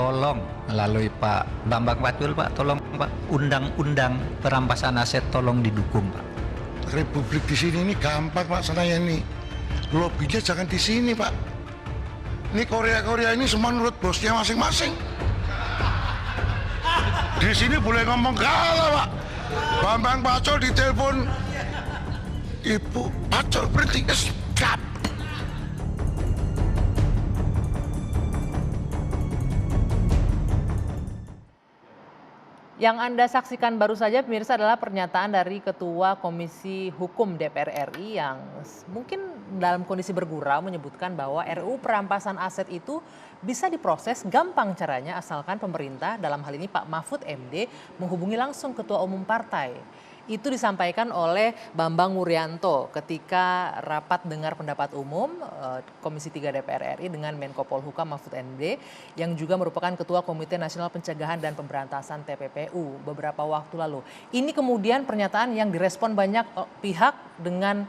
Tolong melalui Pak Bambang Pacul, Pak, tolong Pak, undang-undang perampasan aset tolong didukung, Pak. Republik di sini ini gampang Pak Senaya ini. Lobbynya jangan di sini Pak. Ini Korea ini semua menurut bosnya masing-masing. Di sini boleh ngomong kalah Pak. Bambang Pacul ditelepon, Ibu Pacul berhenti, stop. Yang Anda saksikan baru saja pemirsa adalah pernyataan dari Ketua Komisi Hukum DPR RI yang mungkin dalam kondisi bergurau menyebutkan bahwa RUU perampasan aset itu bisa diproses gampang caranya asalkan pemerintah dalam hal ini Pak Mahfud MD menghubungi langsung Ketua Umum Partai. Itu disampaikan oleh Bambang Wuryanto ketika rapat dengar pendapat umum Komisi 3 DPR RI dengan Menko Polhukam Mahfud MD yang juga merupakan Ketua Komite Nasional Pencegahan dan Pemberantasan TPPU beberapa waktu lalu. Ini kemudian pernyataan yang direspon banyak pihak dengan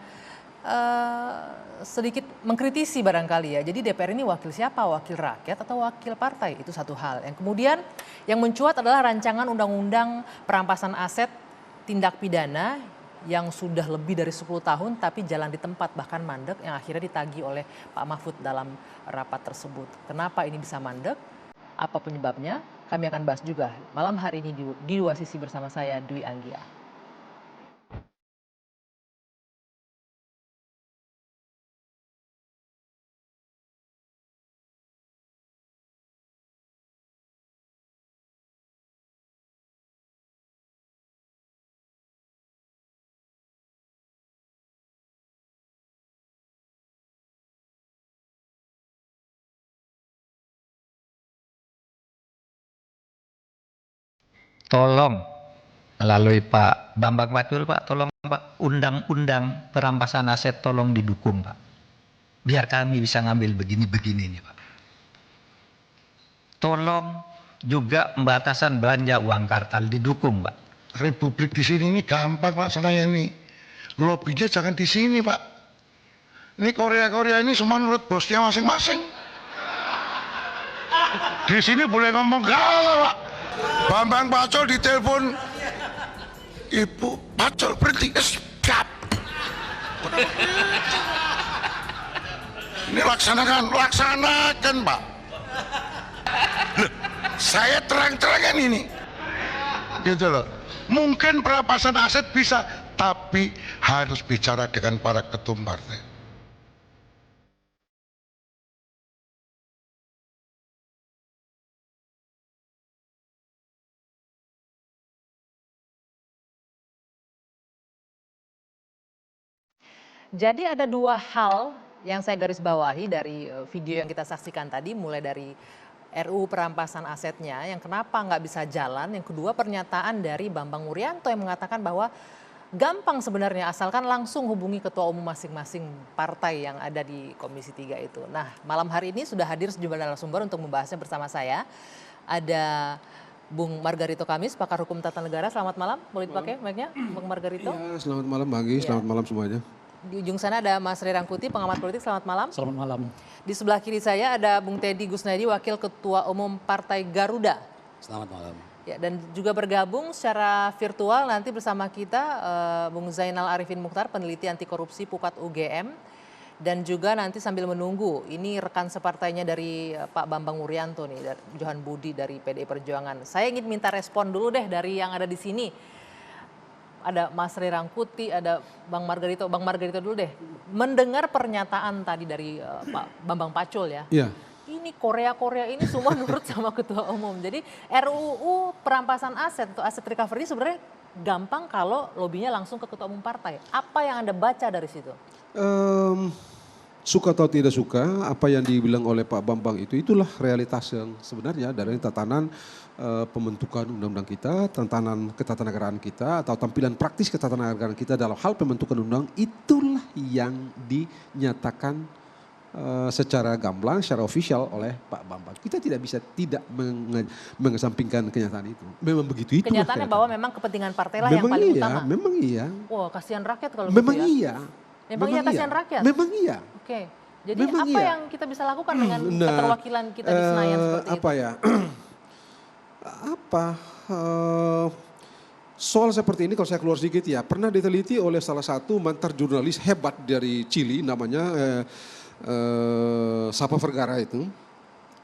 sedikit mengkritisi barangkali ya. Jadi DPR ini wakil siapa? Wakil rakyat atau wakil partai? Itu satu hal. Yang kemudian yang mencuat adalah rancangan undang-undang perampasan aset tindak pidana yang sudah lebih dari 10 tahun tapi jalan di tempat bahkan mandek yang akhirnya ditagih oleh Pak Mahfud dalam rapat tersebut. Kenapa ini bisa mandek? Apa penyebabnya? Kami akan bahas juga malam hari ini di Dua Sisi bersama saya Dwi Anggia. Tolong melalui Pak Bambang Pacul, Pak, tolong Pak, undang-undang perampasan aset tolong didukung, Pak. Biar kami bisa ngambil begini-begini nih, Pak. Tolong juga pembatasan belanja uang kartal didukung, Pak. Republik di sini ini gampang Pak Senaya ini. Lobbynya jangan di sini Pak. Ini Korea ini semua menurut bosnya masing-masing. Di sini boleh ngomong kalah Pak. Bambang Pacul ditelepon, Ibu Pacul berhenti, stop. Ini laksanakan Pak. Loh, saya terang-terangan ini. Gitu loh. Mungkin perampasan aset bisa, tapi harus bicara dengan para ketum partai. Jadi ada dua hal yang saya garis bawahi dari video yang kita saksikan tadi, mulai dari RUU perampasan asetnya yang kenapa nggak bisa jalan. Yang kedua pernyataan dari Bambang Wuryanto yang mengatakan bahwa gampang sebenarnya asalkan langsung hubungi ketua umum masing-masing partai yang ada di Komisi 3 itu. Nah malam hari ini sudah hadir sejumlah narasumber untuk membahasnya bersama saya. Ada Bung Margarito Kamis, pakar hukum tata negara. Selamat malam, boleh dipakai mic-nya Bung Margarito? Ya, selamat malam Bang Anggi, selamat malam semuanya. Di ujung sana ada Mas Ray Rangkuti, pengamat politik. Selamat malam. Selamat malam. Di sebelah kiri saya ada Bung Teddy Gusnadi, Wakil Ketua Umum Partai Garuda. Selamat malam. Ya, dan juga bergabung secara virtual nanti bersama kita Bung Zainal Arifin Mukhtar, peneliti anti korupsi Pukat UGM. Dan juga nanti sambil menunggu, ini rekan separtainya dari Pak Bambang Wuryanto nih, dari Johan Budi dari PDI Perjuangan. Saya ingin minta respon dulu deh dari yang ada di sini. Ada Mas Ray Rangkuti, ada Bang Margarito. Bang Margarito dulu deh. Mendengar pernyataan tadi dari Pak Bambang Pacul ya. Iya. Ini Korea ini semua nurut sama ketua umum. Jadi RUU perampasan aset atau aset recovery sebenarnya gampang kalau lobbynya langsung ke ketua umum partai. Apa yang Anda baca dari situ? Suka atau tidak suka, apa yang dibilang oleh Pak Bambang itulah realitas yang sebenarnya dari tatanan pembentukan undang-undang kita, tatanan ketatanegaraan kita atau tampilan praktis ketatanegaraan kita dalam hal pembentukan undang, itulah yang dinyatakan secara gamblang, secara ofisial oleh Pak Bambang. Kita tidak bisa tidak mengesampingkan kenyataan itu. Memang begitu itu. Kenyataannya bahwa memang kepentingan partai lah yang paling utama. Memang iya. Wah, kasihan rakyat kalau memang gitu ya. Iya. Memang iya kasihan rakyat? Memang iya. Oke, jadi memang apa iya. yang kita bisa lakukan dengan keterwakilan kita di Senayan seperti apa itu? Ya, apa soal seperti ini kalau saya keluar sedikit ya, pernah diteliti oleh salah satu mantan jurnalis hebat dari Chili namanya Sapa Vergara itu.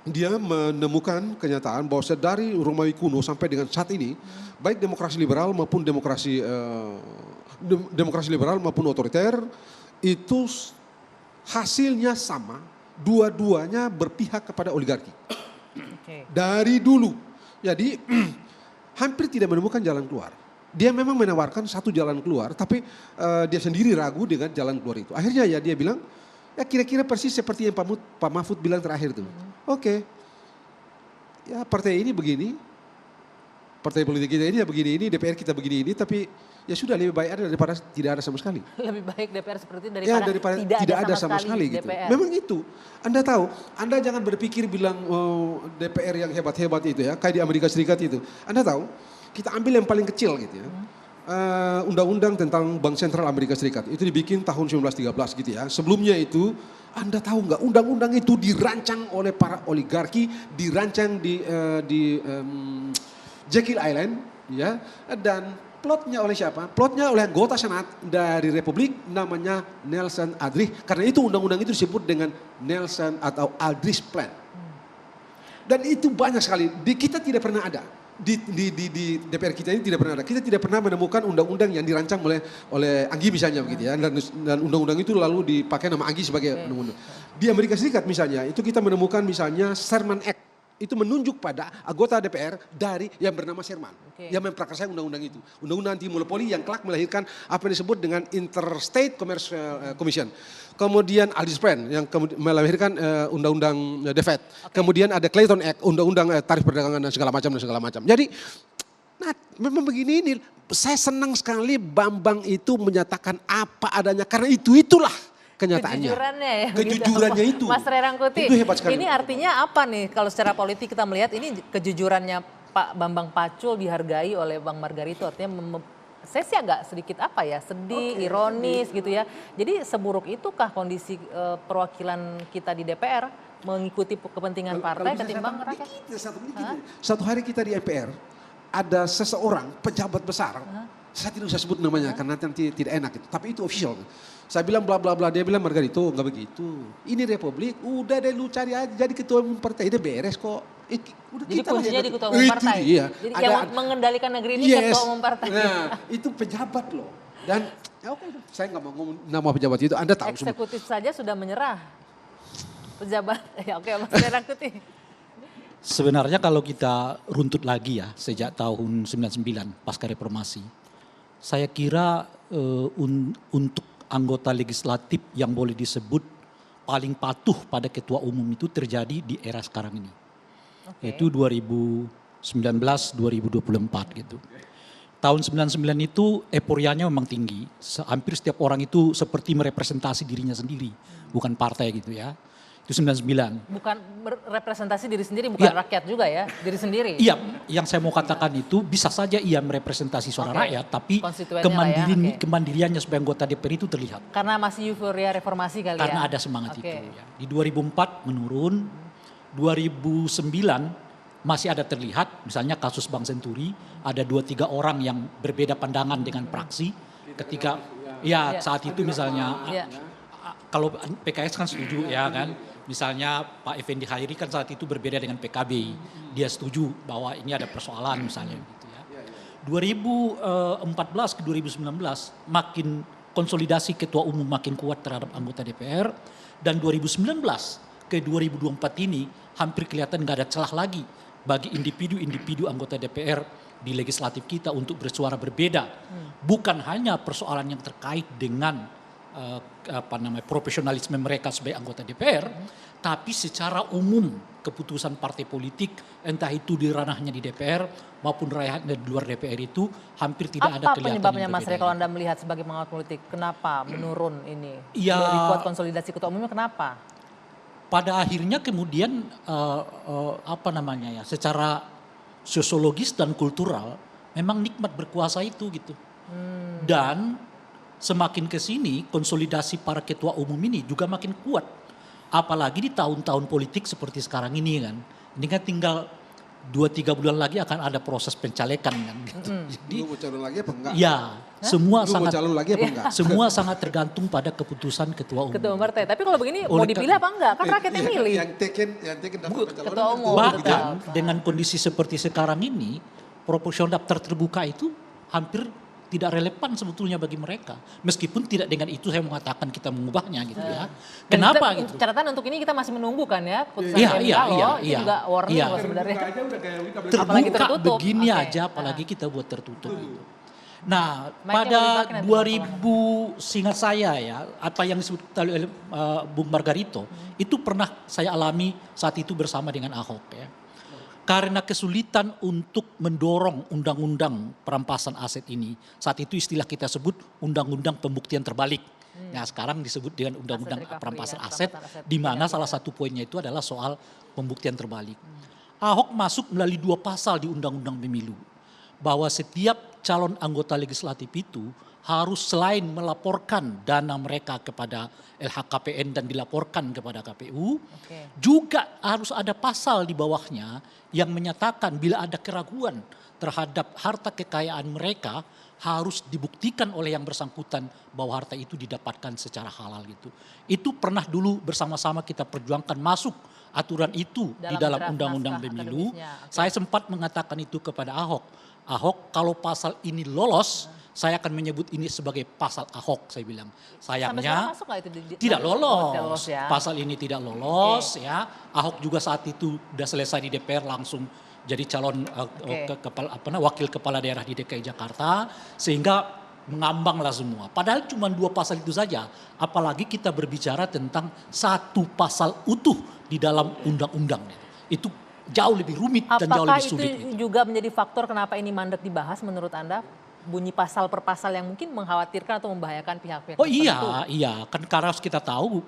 Dia menemukan kenyataan bahwa dari Romawi kuno sampai dengan saat ini, baik demokrasi liberal maupun demokrasi liberal maupun otoriter itu hasilnya sama, dua-duanya berpihak kepada oligarki. Oke. Dari dulu. Jadi hampir tidak menemukan jalan keluar. Dia memang menawarkan satu jalan keluar, tapi dia sendiri ragu dengan jalan keluar itu. Akhirnya ya dia bilang, ya kira-kira persis seperti yang Pak Mahfud bilang terakhir tuh. Oke, ya partai ini begini, partai politik kita ini ya begini ini, DPR kita begini ini, tapi ya sudah lebih baik ada daripada tidak ada sama sekali. Lebih baik DPR seperti itu Ya daripada tidak ada sama sekali gitu. DPR. Memang itu. Anda tahu, Anda jangan berpikir bilang DPR yang hebat-hebat itu ya, kayak di Amerika Serikat itu. Anda tahu, kita ambil yang paling kecil gitu ya. Undang-undang tentang Bank Sentral Amerika Serikat itu dibikin tahun 1913 gitu ya. Sebelumnya itu Anda tahu nggak undang-undang itu dirancang oleh para oligarki, dirancang di Jekyll Island ya, dan plotnya oleh siapa? Plotnya oleh anggota senat dari Republik namanya Nelson Aldrich. Karena itu undang-undang itu disebut dengan Nelson atau Aldrich Plan. Dan itu banyak sekali. Kita tidak pernah ada. Di DPR kita ini tidak pernah ada. Kita tidak pernah menemukan undang-undang yang dirancang oleh Anggi misalnya begitu ya. Dan undang-undang itu lalu dipakai nama Anggi sebagai undang-undang. Di Amerika Serikat misalnya, itu kita menemukan misalnya Sherman Act. Itu menunjuk pada anggota DPR dari yang bernama Sherman. Yang memprakarsai undang-undang itu. Undang-undang anti monopoli yang kelak melahirkan apa yang disebut dengan Interstate Commercial Commission. Kemudian Aldrich Plan yang melahirkan undang-undang The Fed. Kemudian ada Clayton Act, undang-undang tarif perdagangan dan segala macam. Jadi memang begini ini. Saya senang sekali Bambang itu menyatakan apa adanya karena itulah kenyataannya. Kejujurannya ya. Kejujurannya gitu. itu. Mas Ray Rangkuti, Itu hebat sekali. ini artinya apa nih kalau secara politik kita melihat ini kejujurannya Pak Bambang Pacul dihargai oleh Bang Margarito, artinya saya sih agak sedikit apa ya, sedih, ironis gitu ya. Jadi seburuk itukah kondisi perwakilan kita di DPR mengikuti kepentingan partai ketimbang rakyat? Satu hari kita di MPR ada seseorang pejabat besar. Saya tidak usah sebut namanya karena nanti tidak enak itu. Tapi itu official. Saya bilang bla bla bla, dia bilang Margarito nggak begitu. Ini Republik, udah deh lu cari aja jadi ketua umum partai, itu beres kok. Udah Jadi kita kuncinya aja. di ketua umum partai. Iya. Jadi yang mengendalikan negeri ini ketua umum partai. Nah, itu pejabat loh. Dan ya oke, saya nggak mau ngomong nama pejabat itu. Anda tahu semua. Eksekutif saja sudah menyerah. Pejabat, ya oke Mas Ray Rangkuti. Sebenarnya kalau kita runtut lagi ya sejak tahun 99 pasca reformasi, saya kira untuk anggota legislatif yang boleh disebut paling patuh pada ketua umum itu terjadi di era sekarang ini. Yaitu 2019-2024 gitu. Tahun 99 itu euforianya memang tinggi. Hampir setiap orang itu seperti merepresentasi dirinya sendiri, bukan partai gitu ya. Itu 99. Bukan representasi diri sendiri, bukan rakyat juga ya, diri sendiri. Iya, yang saya mau katakan itu bisa saja ia merepresentasi suara rakyat, tapi kemandiriannya sebagai anggota DPR itu terlihat. Karena masih euforia reformasi kali Karena ya. ada semangat itu. Ya. Di 2004 menurun, 2009 masih ada terlihat, misalnya kasus Bank Senturi, ada 2-3 orang yang berbeda pandangan dengan praksi, ketika saat itu misalnya, kalau PKS kan setuju ya kan. Misalnya Pak Effendi Khairi kan saat itu berbeda dengan PKB. Dia setuju bahwa ini ada persoalan misalnya gitu ya. 2014 ke 2019 makin konsolidasi ketua umum makin kuat terhadap anggota DPR. Dan 2019 ke 2024 ini hampir kelihatan nggak ada celah lagi bagi individu-individu anggota DPR di legislatif kita untuk bersuara berbeda. Bukan hanya persoalan yang terkait dengan profesionalisme mereka sebagai anggota DPR, tapi secara umum keputusan partai politik entah itu di ranahnya di DPR maupun ranahnya di luar DPR itu hampir tidak ada kelihatan. Apa penyebabnya Mas Ray kalau Anda melihat sebagai pengawat politik? Kenapa menurun ini? Ya, lebih kuat konsolidasi ketua umumnya kenapa? Pada akhirnya kemudian secara sosiologis dan kultural memang nikmat berkuasa itu gitu. Dan semakin ke sini konsolidasi para ketua umum ini juga makin kuat. Apalagi di tahun-tahun politik seperti sekarang ini kan. Ini kan tinggal 2-3 bulan lagi akan ada proses pencalekan kan gitu. Jadi Lu mau calon lagi apa enggak? ya semua Lu mau sangat calon lagi apa enggak? semua sangat tergantung pada keputusan ketua umum. Ketua umum partai. Tapi kalau begini mau Oleh dipilih apa enggak? Kan rakyat yang milih. Yang taken dapat pencalonan Ketua kan umum. Bahkan betul. dengan kondisi seperti sekarang ini, proporsional daftar terbuka itu hampir tidak relevan sebetulnya bagi mereka. Meskipun tidak dengan itu saya mengatakan kita mengubahnya gitu ya. Dan Kenapa kita, gitu? catatan untuk ini kita masih menunggu kan ya putusan Iya, MK iya, loh. iya, Itu iya. juga warning Iya. loh sebenarnya. Apalagi Terbuka tertutup. begini Oke. aja, apalagi kita buat tertutup. Gitu. Nah, Mic-nya pada boleh dipakai nanti 2000 seingat saya ya, apa yang disebut oleh Bung Margarito, itu pernah saya alami saat itu bersama dengan Ahok ya. Karena kesulitan untuk mendorong undang-undang perampasan aset ini. Saat itu istilah kita sebut undang-undang pembuktian terbalik. Nah sekarang disebut dengan undang-undang Aset recovery perampasan ya, aset, perampasan aset. di mana salah satu poinnya itu adalah soal pembuktian terbalik. Ahok masuk melalui 2 pasal di undang-undang pemilu. Bahwa setiap calon anggota legislatif itu harus selain melaporkan dana mereka kepada LHKPN dan dilaporkan kepada KPU, Oke. juga harus ada pasal di bawahnya yang menyatakan bila ada keraguan terhadap harta kekayaan mereka harus dibuktikan oleh yang bersangkutan bahwa harta itu didapatkan secara halal gitu. Itu pernah dulu bersama-sama kita perjuangkan masuk aturan itu di dalam draft undang-undang naskah pemilu. akademisnya. Oke. Saya sempat mengatakan itu kepada Ahok. Ahok kalau pasal ini lolos, saya akan menyebut ini sebagai pasal Ahok, saya bilang. Sampai sekarang Sayangnya masuk nggak itu tidak Oh, lolos. tidak lolos ya. Pasal ini tidak lolos ya. Ahok juga saat itu sudah selesai di DPR langsung jadi calon wakil kepala daerah di DKI Jakarta sehingga mengambanglah semua. Padahal cuma 2 pasal itu saja. Apalagi kita berbicara tentang 1 pasal utuh di dalam undang-undang. Itu jauh lebih rumit dan jauh Apakah lebih itu sulit. Gitu. juga menjadi faktor kenapa ini mandat dibahas menurut Anda? Bunyi pasal per pasal yang mungkin mengkhawatirkan atau membahayakan pihak-pihak Oh tertentu. iya, kan karena harus kita tahu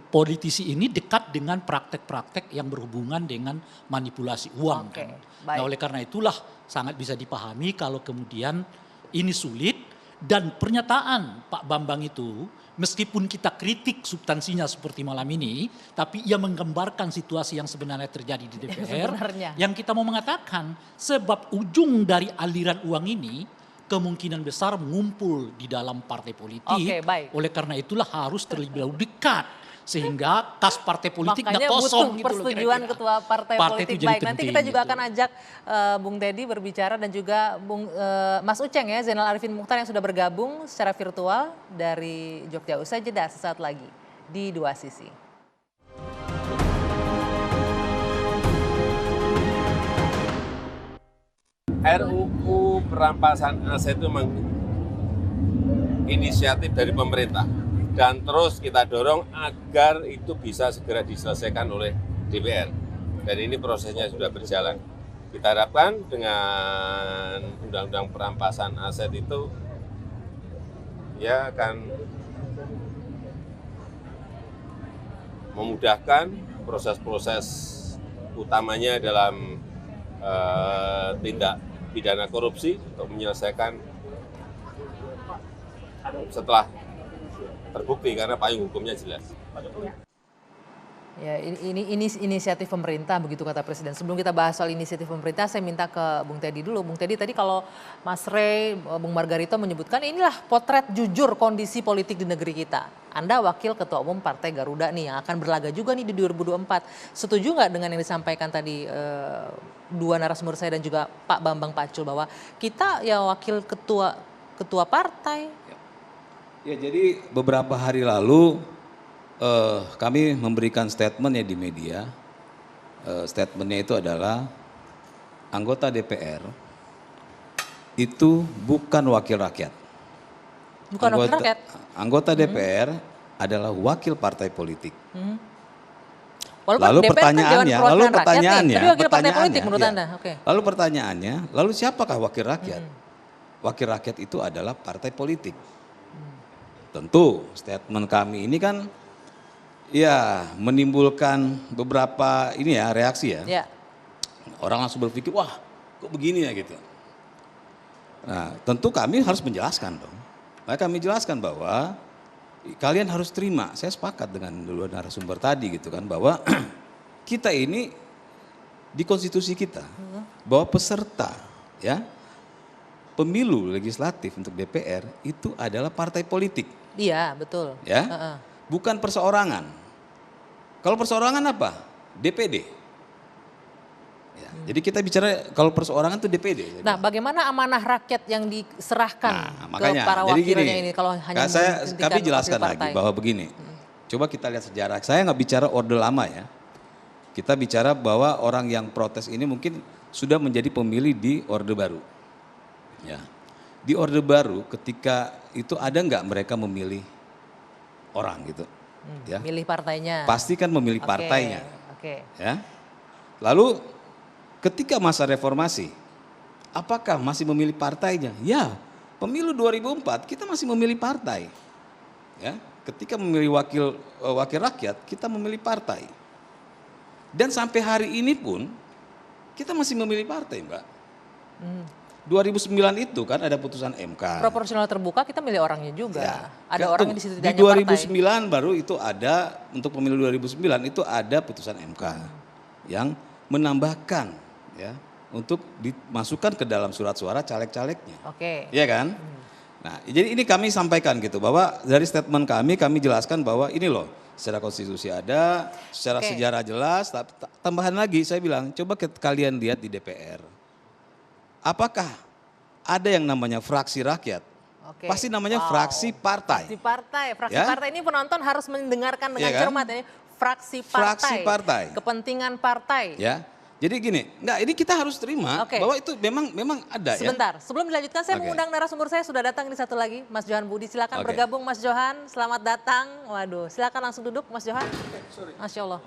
politisi ini dekat dengan praktek-praktek yang berhubungan dengan manipulasi uang. Oke, Kan. baik. Nah oleh karena itulah sangat bisa dipahami kalau kemudian ini sulit dan pernyataan Pak Bambang itu meskipun kita kritik substansinya seperti malam ini, tapi ia menggambarkan situasi yang sebenarnya terjadi di DPR. Sebenarnya. Yang kita mau mengatakan sebab ujung dari aliran uang ini kemungkinan besar mengumpul di dalam partai politik. Oke, baik. Oleh karena itulah harus terlebih dahulu dekat sehingga kas partai politik Makanya nggak kosong butuh gitu loh persetujuan kira-kira. ketua partai Partai politik. itu jadi Baik, nanti penting kita juga gitu. akan ajak Bung Teddy berbicara dan juga Mas Uceng ya, Zainal Arifin Mukhtar yang sudah bergabung secara virtual dari Jogja. Usai jeda sesaat lagi di Dua Sisi. RUU perampasan aset itu memang inisiatif dari pemerintah dan terus kita dorong agar itu bisa segera diselesaikan oleh DPR dan ini prosesnya sudah berjalan. Kita harapkan dengan undang-undang perampasan aset itu ya akan memudahkan proses-proses utamanya dalam tindak pidana korupsi untuk menyelesaikan setelah terbukti karena payung hukumnya jelas. Ya, ini inisiatif pemerintah begitu kata Presiden. Sebelum kita bahas soal inisiatif pemerintah, saya minta ke Bung Teddy dulu. Bung Teddy, tadi kalau Mas Rey, Bung Margarito menyebutkan inilah potret jujur kondisi politik di negeri kita. Anda wakil Ketua Umum Partai Garuda nih yang akan berlaga juga nih di 2024. Setuju nggak dengan yang disampaikan tadi dua narasumber saya dan juga Pak Bambang Pacul bahwa kita ya wakil ketua partai. Ya, jadi beberapa hari lalu kami memberikan statement ya di media. Statementnya itu adalah anggota DPR itu bukan wakil rakyat. Bukan wakil rakyat. Anggota DPR adalah wakil partai politik. Walaupun Lalu DPR kan Dewan pertanyaannya, Perwakilan Rakyat nih, tapi wakil partai politik menurut ya. Anda. Oke. Lalu pertanyaannya, lalu siapakah wakil rakyat? Wakil rakyat itu adalah partai politik. Tentu statement kami ini kan ya menimbulkan beberapa ini ya reaksi ya. Ya. Orang langsung berpikir, wah kok begini ya gitu. Nah tentu kami harus menjelaskan dong. Maka kami jelaskan bahwa kalian harus terima, saya sepakat dengan dua narasumber tadi gitu kan, bahwa kita ini di konstitusi kita bahwa peserta ya pemilu legislatif untuk DPR itu adalah partai politik. Iya, betul. Ya, bukan perseorangan. Kalau perseorangan apa? DPD. Ya, jadi kita bicara kalau perseorangan itu DPD. Nah, bagaimana amanah rakyat yang diserahkan makanya, ke para jadi wakilnya gini, ini kalau hanya kami jelaskan lagi bahwa begini. Coba kita lihat sejarah. Saya nggak bicara orde lama ya. Kita bicara bahwa orang yang protes ini mungkin sudah menjadi pemilih di orde baru. Ya, di orde baru ketika itu ada nggak mereka memilih orang gitu? Ya, milih partainya. pasti kan memilih partainya. Oke. Ya, lalu ketika masa reformasi, apakah masih memilih partainya? Ya, pemilu 2004 kita masih memilih partai. Ya, ketika memilih wakil rakyat kita memilih partai. Dan sampai hari ini pun kita masih memilih partai, Mbak. 2009 itu kan ada putusan MK. Proporsional terbuka kita milih orangnya juga. Ya, Ada orang yang di situ di 2009 baru itu ada untuk pemilu 2009 itu ada putusan MK yang menambahkan ya untuk dimasukkan ke dalam surat suara caleg-calegnya. Oke. Iya kan? Nah, jadi ini kami sampaikan gitu bahwa dari statement kami jelaskan bahwa ini loh secara konstitusi ada, secara sejarah jelas, tambahan lagi saya bilang coba kalian lihat di DPR. Apakah ada yang namanya fraksi rakyat? Oke. Pasti namanya fraksi partai. Fraksi Ya? partai ini penonton harus mendengarkan dengan Iya kan? cermat ya. Fraksi partai. Fraksi partai. Kepentingan partai. Ya. Jadi gini, ini kita harus terima bahwa itu memang ada ya. Sebentar, sebelum dilanjutkan saya Oke. mengundang narasumber saya sudah datang ini satu lagi, Mas Johan Budi. Silakan bergabung Mas Johan, selamat datang. Waduh, silakan langsung duduk Mas Johan. Masya Allah.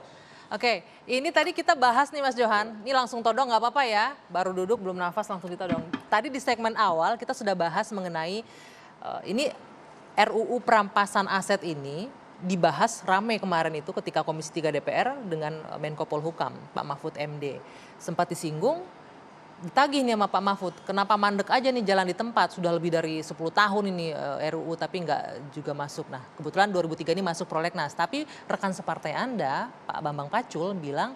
Oke, ini tadi kita bahas nih Mas Johan, ini langsung todong nggak apa-apa ya, baru duduk belum nafas langsung ditodong. Tadi di segmen awal kita sudah bahas mengenai ini RUU perampasan aset ini dibahas rame kemarin itu ketika Komisi 3 DPR dengan Menko Polhukam, Pak Mahfud MD. Sempat disinggung, ditagih nih sama Pak Mahfud, kenapa mandek aja nih jalan di tempat, sudah lebih dari 10 tahun ini RUU tapi nggak juga masuk. Nah kebetulan 2003 ini masuk prolegnas, tapi rekan separtai Anda, Pak Bambang Pacul bilang,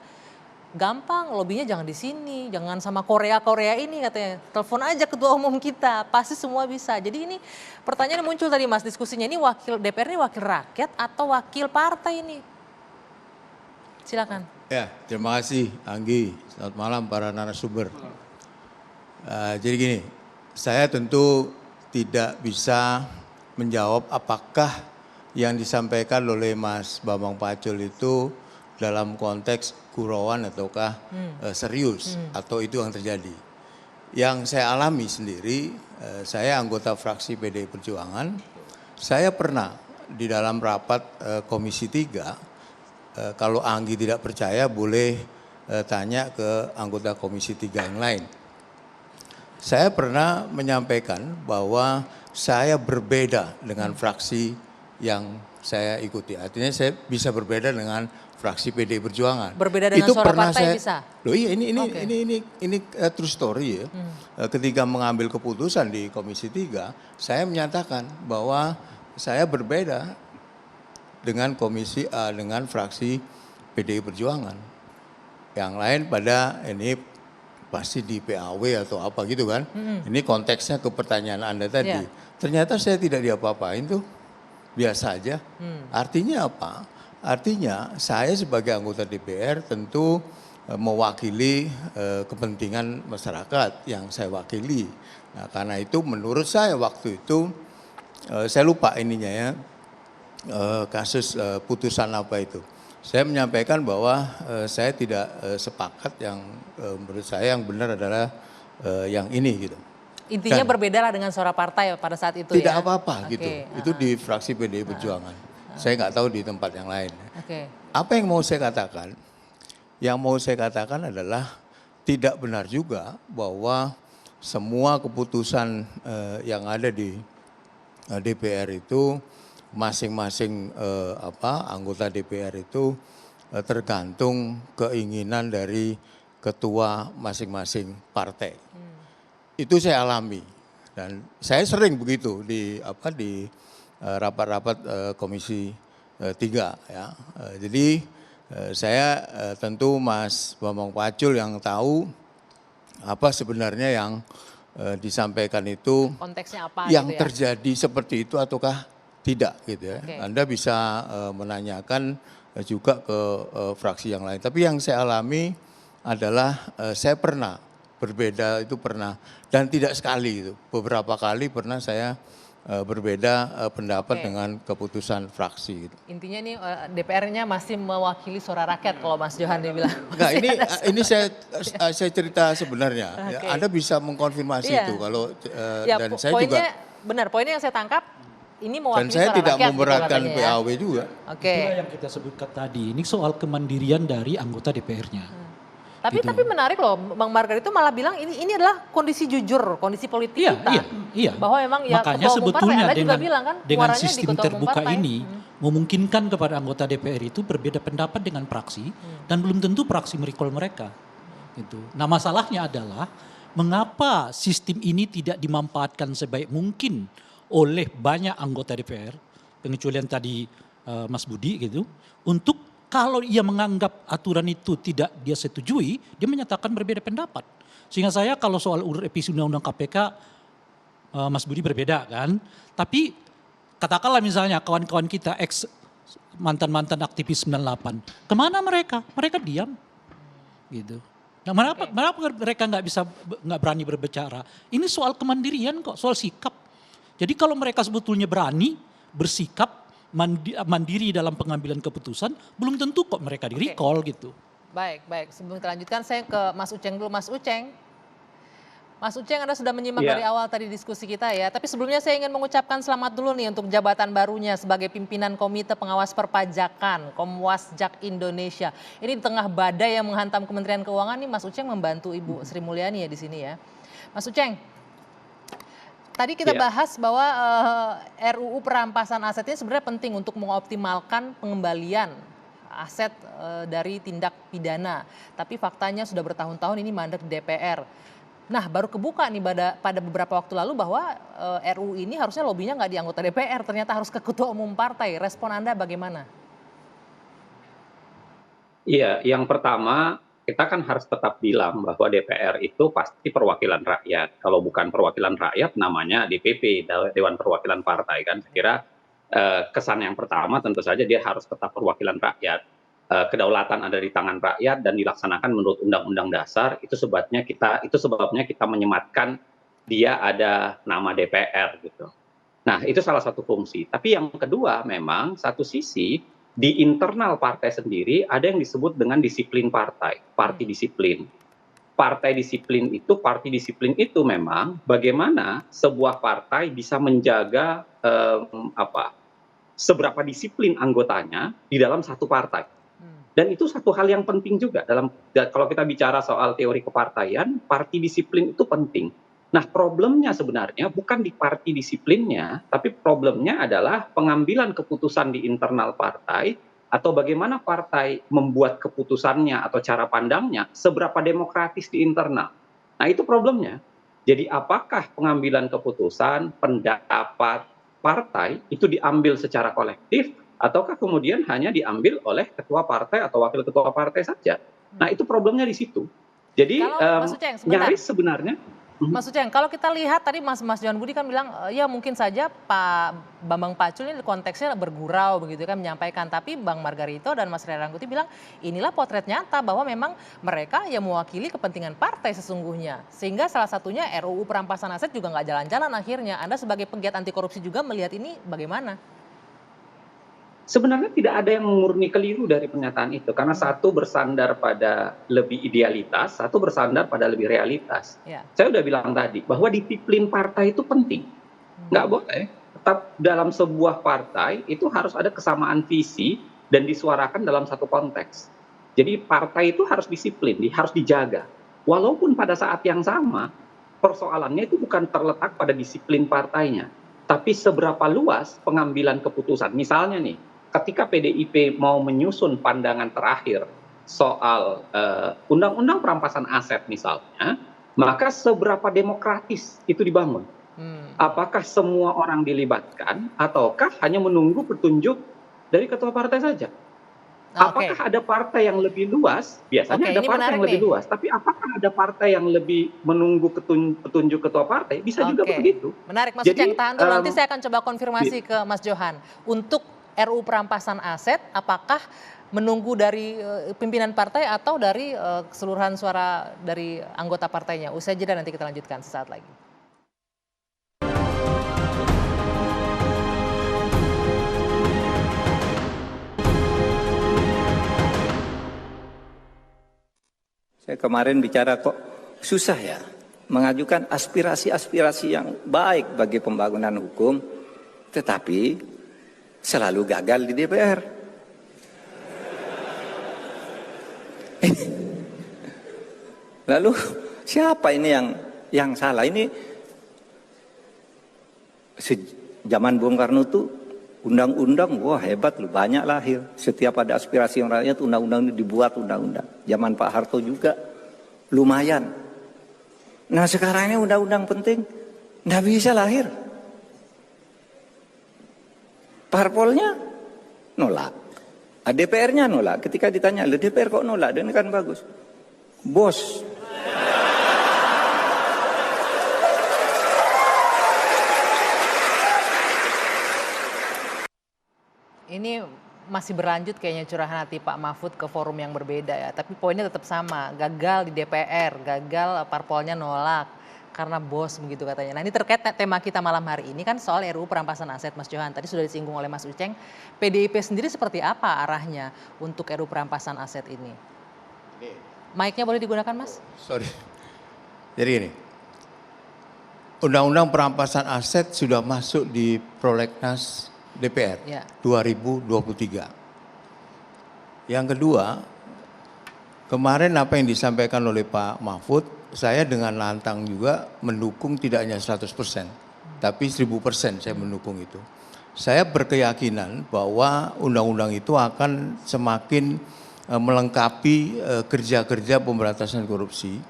gampang lobbynya jangan di sini, jangan sama Korea ini katanya, telepon aja ketua umum kita, pasti semua bisa. Jadi ini pertanyaan yang muncul tadi Mas diskusinya, ini wakil DPR ini wakil rakyat atau wakil partai ini? Silakan. Ya, terima kasih Anggi. Selamat malam para narasumber. Jadi gini, saya tentu tidak bisa menjawab apakah yang disampaikan oleh Mas Bambang Pacul itu dalam konteks gurauan ataukah serius atau itu yang terjadi. Yang saya alami sendiri, saya anggota fraksi PDI Perjuangan, saya pernah di dalam rapat Komisi 3, kalau Anggi tidak percaya boleh tanya ke anggota Komisi 3 yang lain. Saya pernah menyampaikan bahwa saya berbeda dengan fraksi yang saya ikuti. Artinya saya bisa berbeda dengan fraksi PDI Perjuangan. Berbeda dengan itu suara pernah partai saya, bisa? Loh iya ini true story ya. Ketika mengambil keputusan di Komisi 3, saya menyatakan bahwa saya berbeda dengan dengan fraksi PDI Perjuangan. Yang lain pada ini pasti di PAW atau apa gitu kan. Ini konteksnya ke pertanyaan Anda tadi. Yeah. Ternyata saya tidak diapa-apain tuh. Biasa aja. Artinya apa? Artinya saya sebagai anggota DPR tentu mewakili kepentingan masyarakat yang saya wakili. Nah, karena itu menurut saya waktu itu saya lupa ininya ya. Kasus putusan apa itu. Saya menyampaikan bahwa saya tidak sepakat yang menurut saya yang benar adalah yang ini gitu. Intinya berbeda lah dengan suara partai pada saat itu tidak ya? Tidak apa-apa gitu. Itu di fraksi PDI Perjuangan. Saya nggak tahu di tempat yang lain. Apa yang mau saya katakan? Yang mau saya katakan adalah tidak benar juga bahwa semua keputusan yang ada di DPR itu masing-masing anggota DPR itu tergantung keinginan dari ketua masing-masing partai. Itu saya alami dan saya sering begitu di rapat-rapat Komisi 3 ya. Jadi Saya tentu Mas Bambang Pacul yang tahu apa sebenarnya yang disampaikan itu Konteksnya apa yang gitu ya? terjadi seperti itu ataukah tidak gitu ya. Oke. Anda bisa menanyakan juga ke fraksi yang lain. Tapi yang saya alami adalah saya pernah berbeda itu pernah dan tidak sekali itu. Beberapa kali pernah saya berbeda pendapat Oke. dengan keputusan fraksi gitu. Intinya nih DPR-nya masih mewakili suara rakyat kalau Mas Johan bilang. Enggak, ini saya cerita sebenarnya. Ya, Oke. Anda bisa mengkonfirmasi Iya. itu kalau Ya, dan saya poinnya juga benar, poinnya yang saya tangkap ini dan mewakili saya suara tidak rakyat gitu memberatkan katanya ya. PAW juga. Oke. Itulah yang kita sebutkan tadi. Ini soal kemandirian dari anggota DPR-nya. Tapi Gitu. menarik loh, Bang Margar itu malah bilang ini adalah kondisi jujur, kondisi politik Iya, kita. iya. Bahwa memang ya Makanya ketua umum partai, sebetulnya Anda juga dengan, bilang kan, dengan muaranya di sistem ketua umum terbuka partai. ini memungkinkan kepada anggota DPR itu berbeda pendapat dengan praksi dan belum tentu praksi merecall mereka. Gitu. Nah masalahnya adalah mengapa sistem ini tidak dimanfaatkan sebaik mungkin oleh banyak anggota DPR, pengecualian tadi Mas Budi gitu, untuk kalau ia menganggap aturan itu tidak dia setujui, dia menyatakan berbeda pendapat. Sehingga saya kalau soal revisi undang-undang KPK, Mas Budi berbeda kan. Tapi katakanlah misalnya kawan-kawan kita ex mantan-mantan aktivis 98, kemana mereka? Mereka diam, gitu. Nah, kenapa mereka nggak berani berbicara? Ini soal kemandirian kok, soal sikap. Jadi kalau mereka sebetulnya berani bersikap mandiri dalam pengambilan keputusan, belum tentu kok mereka di recall gitu. Baik. Sebelum kita lanjutkan, saya ke Mas Uceng dulu. Mas Uceng, Anda sudah menyimak dari awal tadi diskusi kita ya. Tapi sebelumnya saya ingin mengucapkan selamat dulu nih untuk jabatan barunya sebagai pimpinan Komite Pengawas Perpajakan, Komwasjak Indonesia. Ini di tengah badai yang menghantam Kementerian Keuangan nih, Mas Uceng membantu Ibu Sri Mulyani ya di sini ya. Mas Uceng, tadi kita bahas bahwa RUU perampasan aset ini sebenarnya penting untuk mengoptimalkan pengembalian aset dari tindak pidana. Tapi faktanya sudah bertahun-tahun ini mandek di DPR. Nah baru kebuka nih pada beberapa waktu lalu bahwa RUU ini harusnya lobbynya nggak di anggota DPR, ternyata harus ke ketua umum partai. Respon Anda bagaimana? Iya, yang pertama kita kan harus tetap bilang bahwa DPR itu pasti perwakilan rakyat. Kalau bukan perwakilan rakyat namanya DPP, Dewan Perwakilan Partai kan. Saya kira kesan yang pertama tentu saja dia harus tetap perwakilan rakyat. Kedaulatan ada di tangan rakyat dan dilaksanakan menurut Undang-Undang Dasar. Itu sebabnya kita menyematkan dia ada nama DPR gitu. Nah, itu salah satu fungsi. Tapi yang kedua memang satu sisi di internal partai sendiri ada yang disebut dengan disiplin partai, parti disiplin. Parti disiplin itu memang bagaimana sebuah partai bisa menjaga seberapa disiplin anggotanya di dalam satu partai. Dan itu satu hal yang penting juga kalau kita bicara soal teori kepartaian, parti disiplin itu penting. Nah, problemnya sebenarnya bukan di parti disiplinnya, tapi problemnya adalah pengambilan keputusan di internal partai atau bagaimana partai membuat keputusannya atau cara pandangnya seberapa demokratis di internal. Nah, itu problemnya. Jadi apakah pengambilan keputusan, pendapat partai itu diambil secara kolektif ataukah kemudian hanya diambil oleh ketua partai atau wakil ketua partai saja? Nah, itu problemnya di situ. Jadi Mas Uceng, nyaris sebenarnya. Mas Uceng, kalau kita lihat tadi Mas Johan Budi kan bilang ya mungkin saja Pak Bambang Pacul ini konteksnya bergurau begitu kan menyampaikan, tapi Bang Margarito dan Mas Ray Rangkuti bilang inilah potret nyata bahwa memang mereka yang mewakili kepentingan partai sesungguhnya, sehingga salah satunya RUU perampasan aset juga nggak jalan-jalan akhirnya. Anda sebagai pegiat anti korupsi juga melihat ini bagaimana? Sebenarnya tidak ada yang murni keliru dari pernyataan itu, karena satu bersandar pada lebih idealitas, satu bersandar pada lebih realitas. Ya. Saya udah bilang tadi bahwa disiplin partai itu penting. Nggak boleh, tetap dalam sebuah partai itu harus ada kesamaan visi dan disuarakan dalam satu konteks. Jadi partai itu harus disiplin, harus dijaga. Walaupun pada saat yang sama, persoalannya itu bukan terletak pada disiplin partainya, tapi seberapa luas pengambilan keputusan. Misalnya nih, ketika PDIP mau menyusun pandangan terakhir soal undang-undang perampasan aset misalnya, maka seberapa demokratis itu dibangun? Apakah semua orang dilibatkan ataukah hanya menunggu petunjuk dari ketua partai saja? Apakah ada partai yang lebih luas? Biasanya ada partai yang lebih luas. Tapi apakah ada partai yang lebih menunggu petunjuk ketua partai? Bisa juga begitu. Menarik Mas Uceng, tahan dulu. Nanti saya akan coba konfirmasi ke Mas Johan. Untuk RU perampasan aset, apakah menunggu dari pimpinan partai atau dari keseluruhan suara dari anggota partainya? Usai jeda nanti kita lanjutkan sesaat lagi. Saya kemarin bicara kok susah ya mengajukan aspirasi-aspirasi yang baik bagi pembangunan hukum, tetapi selalu gagal di DPR. Lalu siapa ini yang salah? Ini zaman Bung Karno tuh undang-undang, wah hebat loh, banyak lahir. Setiap ada aspirasi yang rakyat, undang-undang ini dibuat undang-undang. Zaman Pak Harto juga lumayan. Nah sekarang ini undang-undang penting, nggak bisa lahir. Parpolnya nolak, DPR-nya nolak. Ketika ditanya, DPR kok nolak? Dan ini kan bagus. Bos. Ini masih berlanjut kayaknya curahan hati Pak Mahfud ke forum yang berbeda ya. Tapi poinnya tetap sama, gagal di DPR, gagal parpolnya nolak karena bos begitu katanya. Nah ini terkait tema kita malam hari ini kan soal RUU perampasan aset Mas Johan. Tadi sudah disinggung oleh Mas Uceng, PDIP sendiri seperti apa arahnya untuk RUU perampasan aset ini? Mic-nya boleh digunakan Mas? Sorry. Jadi ini, Undang-Undang Perampasan Aset sudah masuk di prolegnas DPR 2023. Yang kedua, kemarin apa yang disampaikan oleh Pak Mahfud, saya dengan lantang juga mendukung tidak hanya 100%, tapi 1000% saya mendukung itu. Saya berkeyakinan bahwa undang-undang itu akan semakin melengkapi kerja-kerja pemberantasan korupsi,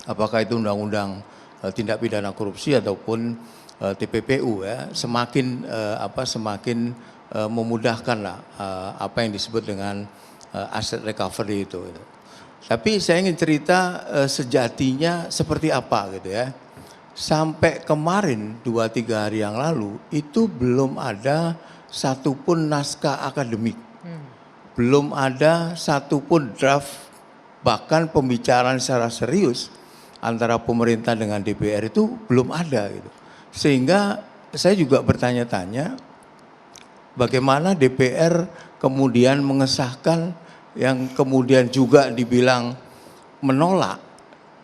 apakah itu undang-undang tindak pidana korupsi ataupun TPPU ya, semakin memudahkan lah apa yang disebut dengan asset recovery itu. Tapi saya ingin cerita sejatinya seperti apa gitu ya. Sampai kemarin 2-3 hari yang lalu itu belum ada satupun naskah akademik, belum ada satupun draft, bahkan pembicaraan secara serius antara pemerintah dengan DPR itu belum ada gitu. Sehingga saya juga bertanya-tanya bagaimana DPR kemudian mengesahkan yang kemudian juga dibilang menolak.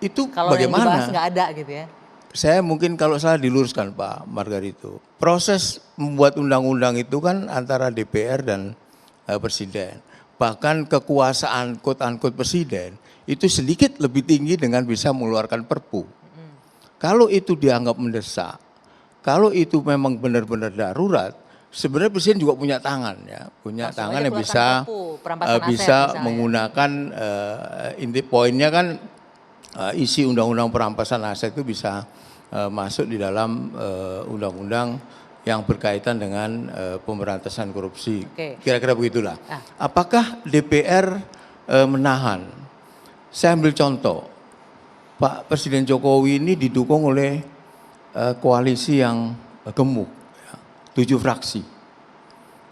Itu kalau bagaimana? Kalau yang dibahas nggak ada gitu ya. Saya mungkin kalau salah diluruskan Pak Margarito. Proses membuat undang-undang itu kan antara DPR dan Presiden. Bahkan kekuasaan quote-unquote Presiden itu sedikit lebih tinggi dengan bisa mengeluarkan perpu. Kalau itu dianggap mendesak, kalau itu memang benar-benar darurat, sebenarnya Presiden juga punya tangan ya, punya tangan yang bisa menggunakan inti poinnya kan isi undang-undang perampasan aset itu bisa masuk di dalam undang-undang yang berkaitan dengan pemberantasan korupsi. Kira-kira begitulah. Apakah DPR menahan? Saya ambil contoh, Pak Presiden Jokowi ini didukung oleh koalisi yang gemuk, 7 fraksi.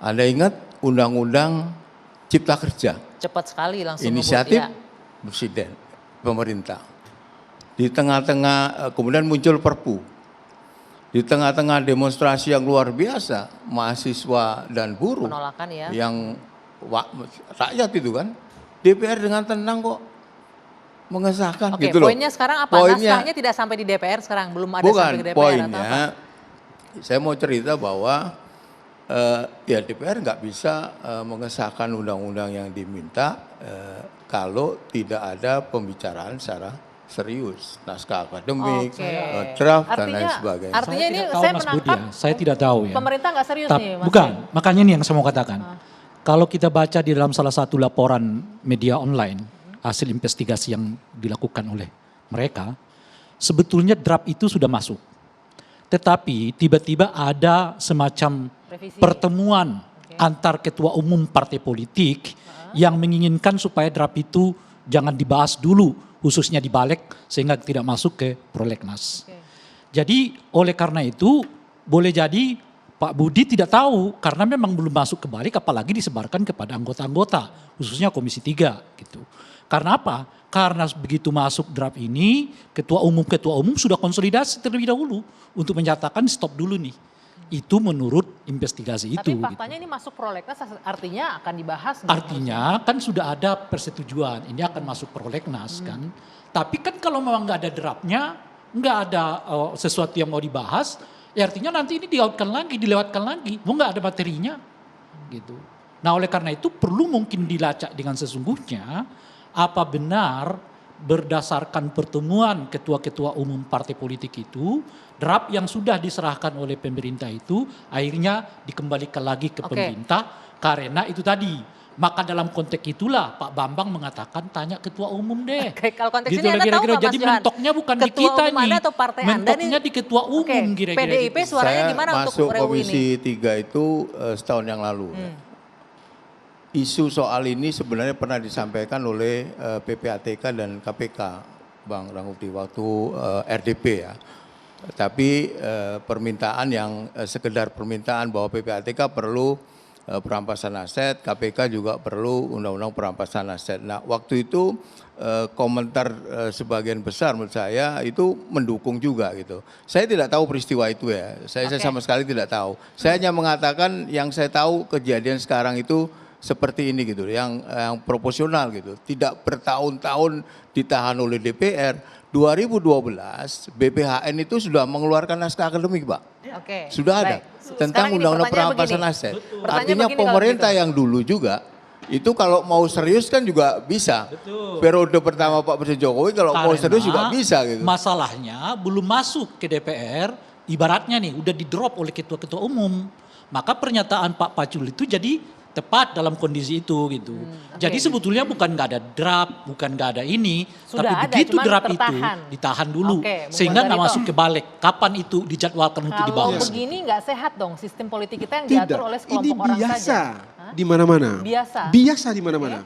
Anda ingat Undang-Undang Cipta Kerja? Cepat sekali langsung inisiatif Presiden, pemerintah. Di tengah-tengah kemudian muncul Perpu. Di tengah-tengah demonstrasi yang luar biasa, mahasiswa dan buruh penolakan ya. Yang rakyat itu kan, DPR dengan tenang kok mengesahkan gitu loh. Poinnya sekarang apa? Naskahnya tidak sampai di DPR sekarang, belum ada sampai ke DPR poinnya, atau apa? Saya mau cerita bahwa ya DPR nggak bisa mengesahkan undang-undang yang diminta kalau tidak ada pembicaraan secara serius, naskah akademik, draft dan lain sebagainya. Artinya ini saya menangkap, saya tidak tahu ya. Pemerintah nggak serius nih, Mas. Bukan, makanya ini yang saya mau katakan. Kalau kita baca di dalam salah satu laporan media online, hasil investigasi yang dilakukan oleh mereka, sebetulnya draft itu sudah masuk. Tetapi tiba-tiba ada semacam pertemuan antar ketua umum partai politik yang menginginkan supaya draft itu jangan dibahas dulu, khususnya di balik sehingga tidak masuk ke prolegnas. Jadi oleh karena itu boleh jadi Pak Budi tidak tahu karena memang belum masuk ke balik, apalagi disebarkan kepada anggota-anggota, khususnya Komisi 3 gitu. Karena apa? Karena begitu masuk draft ini, ketua umum sudah konsolidasi terlebih dahulu untuk menyatakan stop dulu nih. Itu menurut investigasi itu. Tapi faktanya ini masuk prolegnas artinya akan dibahas. Artinya kan sudah ada persetujuan, ini akan masuk prolegnas kan. Tapi kan kalau memang nggak ada draftnya, nggak ada sesuatu yang mau dibahas, ya artinya nanti ini dilewatkan lagi, mau nggak ada materinya, gitu. Nah oleh karena itu perlu mungkin dilacak dengan sesungguhnya apa benar berdasarkan pertemuan ketua-ketua umum partai politik itu, draft yang sudah diserahkan oleh pemerintah itu akhirnya dikembalikan lagi ke pemerintah karena itu tadi. Maka dalam konteks itulah Pak Bambang mengatakan tanya ketua umum deh. Oke, kalau konteks gitu ini Anda tahu nggak, Mas Jadi Johan? mentoknya bukan di Ketua kita umum nih. Anda atau partai Anda mentoknya nih? di ketua umum kira-kira PDIP gitu. suaranya Saya gimana untuk masuk RUU Komisi ini? 3 itu setahun yang lalu. Isu soal ini sebenarnya pernah disampaikan oleh PPATK dan KPK, Bang Rangkuti, waktu RDP ya. Tapi permintaan yang sekedar permintaan bahwa PPATK perlu perampasan aset, KPK juga perlu undang-undang perampasan aset. Nah waktu itu komentar sebagian besar menurut saya itu mendukung juga gitu. Saya tidak tahu peristiwa itu ya, saya sama sekali tidak tahu. Saya hanya mengatakan yang saya tahu kejadian sekarang itu seperti ini gitu, yang proporsional gitu. Tidak bertahun-tahun ditahan oleh DPR. 2012 BPHN itu sudah mengeluarkan naskah akademik, Pak. Oke. Sudah ada tentang undang-undang perampasan aset. Artinya pemerintah yang dulu juga itu kalau mau serius kan juga bisa. Periode pertama Pak Presiden Jokowi kalau mau serius juga bisa gitu. Masalahnya belum masuk ke DPR, ibaratnya nih udah di-drop oleh ketua-ketua umum. Maka pernyataan Pak Pacul itu jadi tepat dalam kondisi itu gitu. Jadi sebetulnya bukan nggak ada draft, bukan nggak ada ini, Sudah tapi ada, begitu cuman draft tertahan. itu ditahan dulu, Bung sehingga nggak Barito. masuk ke balik. Kapan itu dijadwalkan untuk Kalau dibahas? begini nggak sehat dong sistem politik kita yang diatur oleh Ini sekelompok orang biasa saja. di mana-mana. Biasa. Biasa di mana-mana.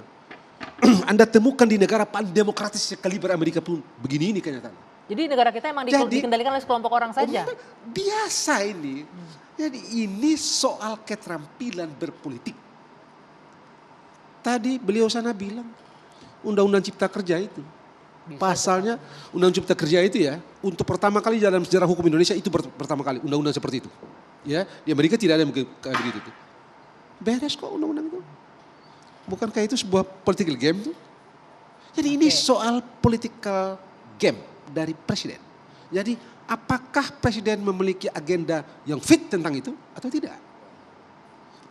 Anda temukan di negara paling demokratis sekaliber Amerika pun begini ini kenyataan. Jadi negara kita emang dikendalikan oleh sekelompok orang saja. Biasa ini. Jadi ini soal keterampilan berpolitik. Tadi beliau sana bilang Undang-Undang Cipta Kerja itu. Pasalnya Undang-Undang Cipta Kerja itu ya, untuk pertama kali dalam sejarah hukum Indonesia itu pertama kali undang-undang seperti itu. Ya, di Amerika tidak ada mungkin kayak begitu tuh. Beres kok undang-undang itu. Bukankah itu sebuah political game tuh? Jadi ini soal political game dari presiden. Jadi apakah presiden memiliki agenda yang fit tentang itu atau tidak?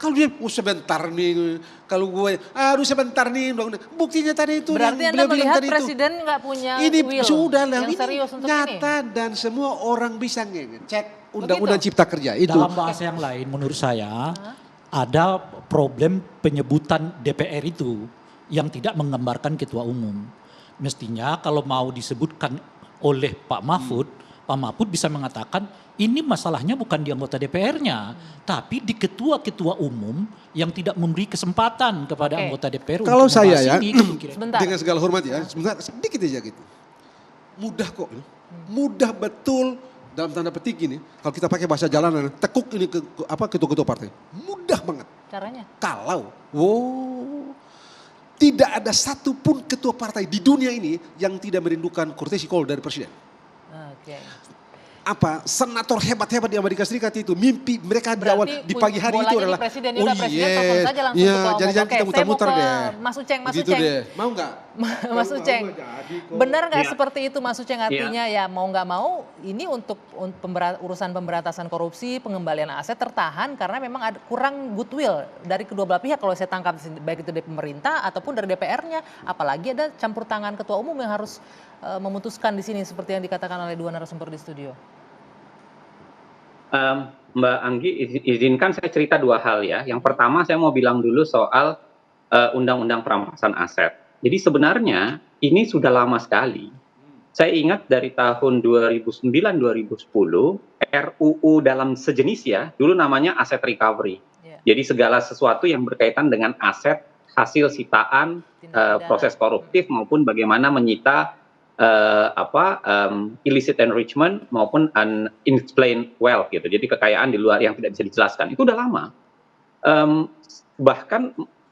Kalau dia sebentar nih, kalau gue, aduh sebentar nih, buktinya tadi itu. Berarti yang Anda beliau bilang melihat tadi presiden nggak punya ini will sudah lah, yang ini serius untuk nyata ini? dan semua orang bisa ngecek Undang-Undang Cipta Kerja itu. Dalam bahasa yang lain menurut saya ada problem penyebutan DPR itu yang tidak menggambarkan ketua umum. Mestinya kalau mau disebutkan oleh Pak Mahfud, Pak Mahfud bisa mengatakan ini masalahnya bukan di anggota DPR-nya, tapi di ketua-ketua umum yang tidak memberi kesempatan kepada anggota DPR Kalau untuk saya membahas ya, ini. dengan segala hormat ya, sebentar sedikit aja gitu. Mudah kok, mudah betul dalam tanda petik ini. Kalau kita pakai bahasa jalanan, tekuk ini ketua-ketua partai, mudah banget. Caranya? Kalau, tidak ada satupun ketua partai di dunia ini yang tidak merindukan courtesy call dari presiden. Apa senator hebat-hebat di Amerika Serikat itu mimpi mereka di awal di pagi hari itu adalah presiden telepon saja langsung jadi jangan kita muter-muter deh. Mas Uceng, Mas Begitu Uceng. Deh. Mau nggak? Mas Uceng, benar nggak seperti itu Mas Uceng? Artinya ya mau nggak mau ini untuk urusan pemberantasan korupsi, pengembalian aset tertahan karena memang ada kurang goodwill dari kedua belah pihak kalau saya tangkap baik itu dari pemerintah ataupun dari DPR-nya. Apalagi ada campur tangan ketua umum yang harus memutuskan di sini seperti yang dikatakan oleh dua narasumber di studio. Mbak Anggi, izinkan saya cerita dua hal ya. Yang pertama saya mau bilang dulu soal undang-undang perampasan aset. Jadi sebenarnya ini sudah lama sekali. Saya ingat dari tahun 2009-2010 RUU dalam sejenis ya, dulu namanya Asset Recovery. Jadi segala sesuatu yang berkaitan dengan aset, hasil sitaan, proses koruptif maupun bagaimana menyita illicit enrichment maupun unexplained wealth gitu. Jadi kekayaan di luar yang tidak bisa dijelaskan. Itu udah lama. Bahkan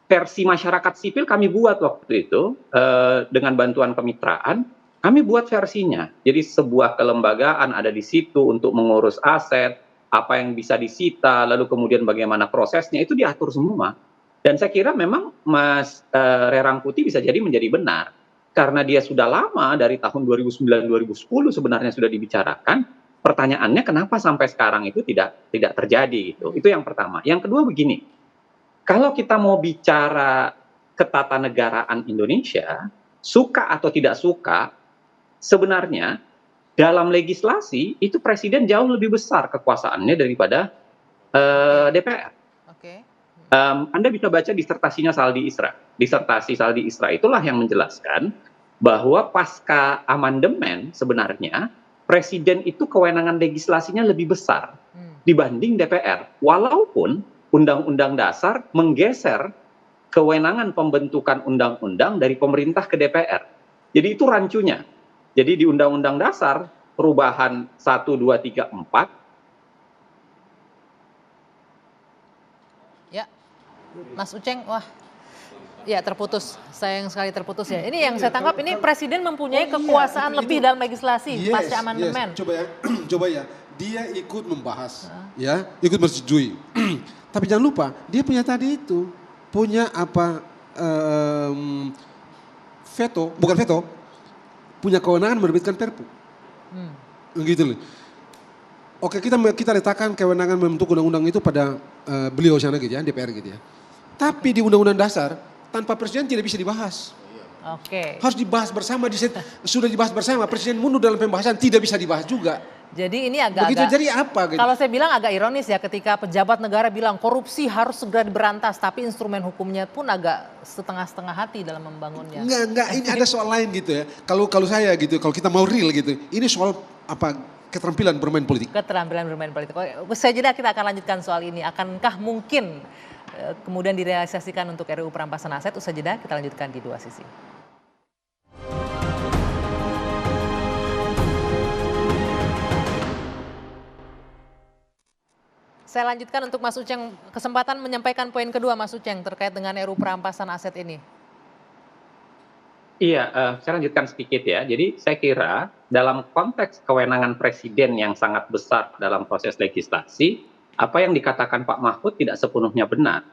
versi masyarakat sipil kami buat waktu itu dengan bantuan kemitraan, kami buat versinya. Jadi sebuah kelembagaan ada di situ untuk mengurus aset, apa yang bisa disita, lalu kemudian bagaimana prosesnya, itu diatur semua. Dan saya kira memang Mas Rerangkuti bisa jadi menjadi benar. Karena dia sudah lama, dari tahun 2009-2010 sebenarnya sudah dibicarakan, pertanyaannya kenapa sampai sekarang itu tidak terjadi gitu. Itu yang pertama. Yang kedua begini, kalau kita mau bicara ketatanegaraan Indonesia, suka atau tidak suka, sebenarnya dalam legislasi itu presiden jauh lebih besar kekuasaannya daripada DPR. Anda bisa baca disertasinya Saldi Isra. Disertasi Saldi Isra itulah yang menjelaskan bahwa pasca amandemen sebenarnya presiden itu kewenangan legislasinya lebih besar dibanding DPR. Walaupun Undang-Undang Dasar menggeser kewenangan pembentukan undang-undang dari pemerintah ke DPR. Jadi itu rancunya. Jadi di Undang-Undang Dasar perubahan 1, 2, 3, 4. Ya, Mas Uceng, wah, ya terputus. Sayang sekali terputus ya. Ini yang saya tangkap, ini presiden mempunyai kekuasaan lebih dalam legislasi pasca amandemen. Coba ya, dia ikut membahas, ya, ikut menyetujui. Tapi jangan lupa, dia punya tadi itu, punya apa, bukan veto, punya kewenangan menerbitkan perpu. Gitu loh. Oke, kita letakkan kewenangan membentuk undang-undang itu pada beliau sana gitu ya, DPR gitu ya. Tapi di undang-undang dasar, tanpa presiden tidak bisa dibahas. Harus dibahas bersama, sudah dibahas bersama, presiden mundur dalam pembahasan, tidak bisa dibahas juga. Jadi ini agak-agak, begitu jadi apa gitu? Kalau saya bilang agak ironis ya, ketika pejabat negara bilang korupsi harus segera diberantas, tapi instrumen hukumnya pun agak setengah-setengah hati dalam membangunnya. Enggak, ini ada soal lain gitu ya. Kalau saya gitu, kalau kita mau real gitu, ini soal apa, keterampilan bermain politik. Keterampilan bermain politik. Usai jeda kita akan lanjutkan soal ini. Akankah mungkin kemudian direalisasikan untuk RUU perampasan aset? Usai jeda kita lanjutkan di Dua Sisi. Saya lanjutkan untuk Mas Uceng, kesempatan menyampaikan poin kedua Mas Uceng terkait dengan RUU perampasan aset ini. Iya, saya lanjutkan sedikit ya. Jadi saya kira dalam konteks kewenangan presiden yang sangat besar dalam proses legislasi, apa yang dikatakan Pak Mahfud tidak sepenuhnya benar.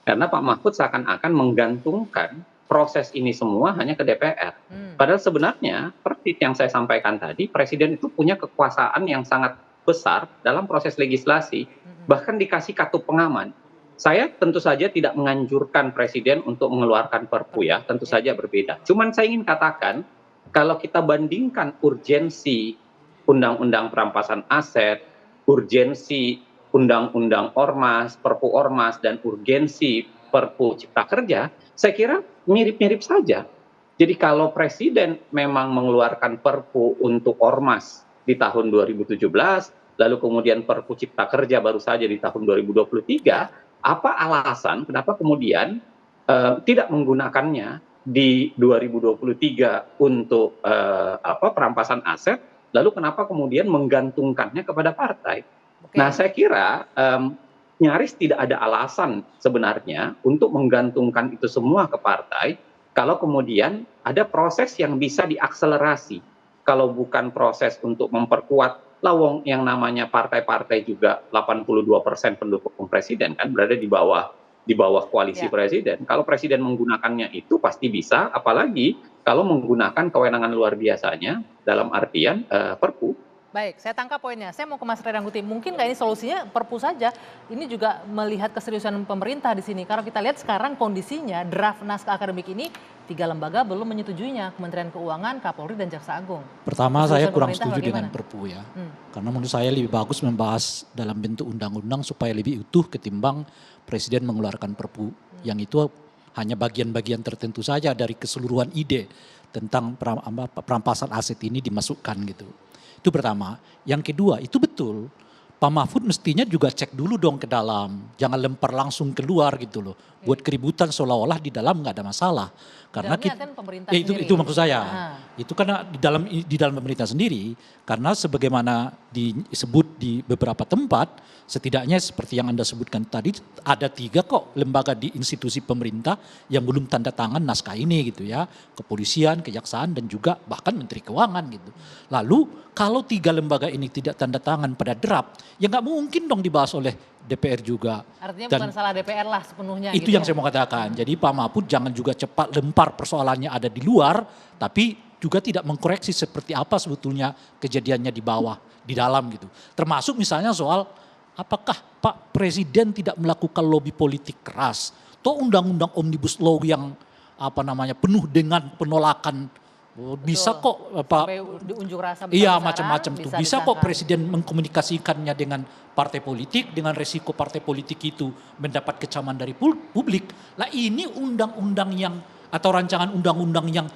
Karena Pak Mahfud seakan-akan menggantungkan proses ini semua hanya ke DPR. Padahal sebenarnya, seperti yang saya sampaikan tadi, presiden itu punya kekuasaan yang sangat besar dalam proses legislasi, bahkan dikasih kartu pengaman. Saya tentu saja tidak menganjurkan presiden untuk mengeluarkan perpu ya, tentu saja berbeda. Cuman saya ingin katakan, kalau kita bandingkan urgensi undang-undang perampasan aset, urgensi undang-undang ormas, perpu ormas, dan urgensi perpu cipta kerja, saya kira mirip-mirip saja. Jadi kalau presiden memang mengeluarkan perpu untuk ormas di tahun 2017, lalu kemudian perpu cipta kerja baru saja di tahun 2023, apa alasan kenapa kemudian tidak menggunakannya di 2023 untuk perampasan aset, lalu kenapa kemudian menggantungkannya kepada partai? Nah, saya kira nyaris tidak ada alasan sebenarnya untuk menggantungkan itu semua ke partai, kalau kemudian ada proses yang bisa diakselerasi. Kalau bukan proses untuk memperkuat lawong yang namanya partai-partai juga 82% pendukung presiden kan berada di bawah koalisi presiden. Kalau presiden menggunakannya itu pasti bisa, apalagi kalau menggunakan kewenangan luar biasanya dalam artian perpu. Baik, saya tangkap poinnya. Saya mau ke Mas Rerangkuti. Mungkin nggak ini solusinya perpu saja. Ini juga melihat keseriusan pemerintah di sini. Kalau kita lihat sekarang kondisinya draft naskah akademik ini 3 lembaga belum menyetujuinya, Kementerian Keuangan, Kapolri, dan Jaksa Agung. Pertama saya kurang setuju dengan perpu ya. Karena menurut saya lebih bagus membahas dalam bentuk undang-undang supaya lebih utuh ketimbang presiden mengeluarkan perpu. Yang itu hanya bagian-bagian tertentu saja dari keseluruhan ide tentang perampasan aset ini dimasukkan gitu. Itu pertama. Yang kedua, itu betul Pak Mahfud mestinya juga cek dulu dong ke dalam, jangan lempar langsung keluar gitu loh. Buat keributan seolah-olah di dalam nggak ada masalah. Karena Dalamnya kan pemerintah itu sendiri. itu maksud saya. Ah. Itu karena di dalam pemerintah sendiri, karena sebagaimana disebut di beberapa tempat, setidaknya seperti yang Anda sebutkan tadi, ada 3 kok lembaga di institusi pemerintah yang belum tanda tangan naskah ini gitu ya. Kepolisian, kejaksaan, dan juga bahkan Menteri Keuangan gitu. Lalu kalau 3 lembaga ini tidak tanda tangan pada draft, ya nggak mungkin dong dibahas oleh DPR juga. Artinya Dan bukan salah DPR lah sepenuhnya. itu gitu yang ya. saya mau katakan. Jadi Pak Mahfud jangan juga cepat lempar persoalannya ada di luar, tapi juga tidak mengkoreksi seperti apa sebetulnya kejadiannya di bawah, di dalam gitu. Termasuk misalnya soal apakah Pak Presiden tidak melakukan lobby politik keras, atau undang-undang Omnibus Law yang penuh dengan penolakan. Bisa kok Sampai di unjuk rasa iya besar-besaran, macam-macam tuh. Bisa kok disangka. presiden mengkomunikasikannya dengan partai politik, dengan resiko partai politik itu mendapat kecaman dari publik. Lah ini undang-undang yang atau rancangan undang-undang yang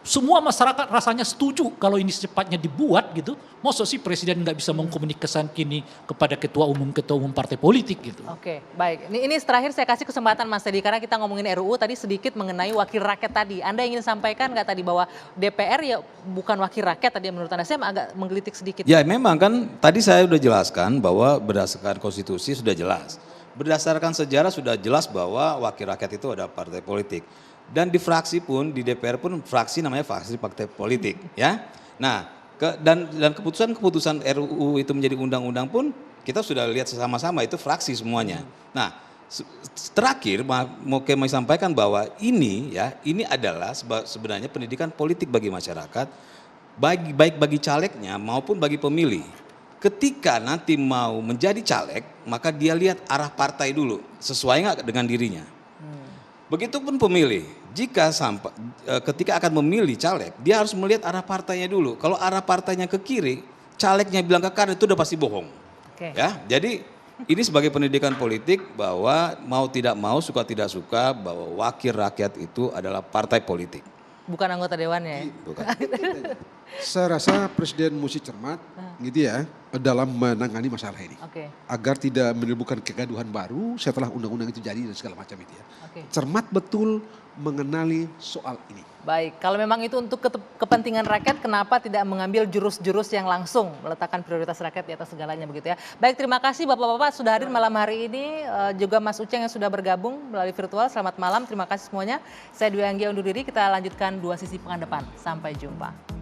semua masyarakat rasanya setuju kalau ini secepatnya dibuat gitu. Masa sih presiden nggak bisa mengkomunikasikan kini kepada ketua umum partai politik gitu. Oke, baik. Ini terakhir saya kasih kesempatan Mas Teddy karena kita ngomongin RUU tadi sedikit mengenai wakil rakyat tadi. Anda ingin sampaikan nggak tadi bahwa DPR ya bukan wakil rakyat tadi menurut Anda? Saya agak menggelitik sedikit. Ya memang kan tadi saya sudah jelaskan bahwa berdasarkan konstitusi sudah jelas. Berdasarkan sejarah sudah jelas bahwa wakil rakyat itu ada partai politik. Dan di fraksi pun, di DPR pun fraksi namanya fraksi partai politik. Ya. Nah dan keputusan RUU itu menjadi undang-undang pun kita sudah lihat sama-sama itu fraksi semuanya. Nah terakhir mau kami sampaikan bahwa ini adalah sebenarnya pendidikan politik bagi masyarakat, baik bagi calegnya maupun bagi pemilih. Ketika nanti mau menjadi caleg, maka dia lihat arah partai dulu, sesuai nggak dengan dirinya. Begitupun pemilih, ketika akan memilih caleg, dia harus melihat arah partainya dulu. Kalau arah partainya ke kiri, calegnya bilang ke kanan itu udah pasti bohong. Oke. Ya, jadi ini sebagai pendidikan politik bahwa mau tidak mau, suka tidak suka, bahwa wakil rakyat itu adalah partai politik. Bukan anggota dewannya ya? Bukan. Saya rasa Presiden mesti cermat gitu ya dalam menangani masalah ini. Oke. Agar tidak menimbulkan kegaduhan baru setelah undang-undang itu jadi dan segala macam itu ya. Oke. Cermat betul mengenali soal ini. Baik, kalau memang itu untuk kepentingan rakyat, kenapa tidak mengambil jurus-jurus yang langsung meletakkan prioritas rakyat di atas segalanya begitu ya. Baik, terima kasih Bapak-Bapak sudah hadir malam hari ini, juga Mas Uceng yang sudah bergabung melalui virtual. Selamat malam, terima kasih semuanya. Saya Dwi Anggia undur diri, kita lanjutkan Dua Sisi Pekan Depan. Sampai jumpa.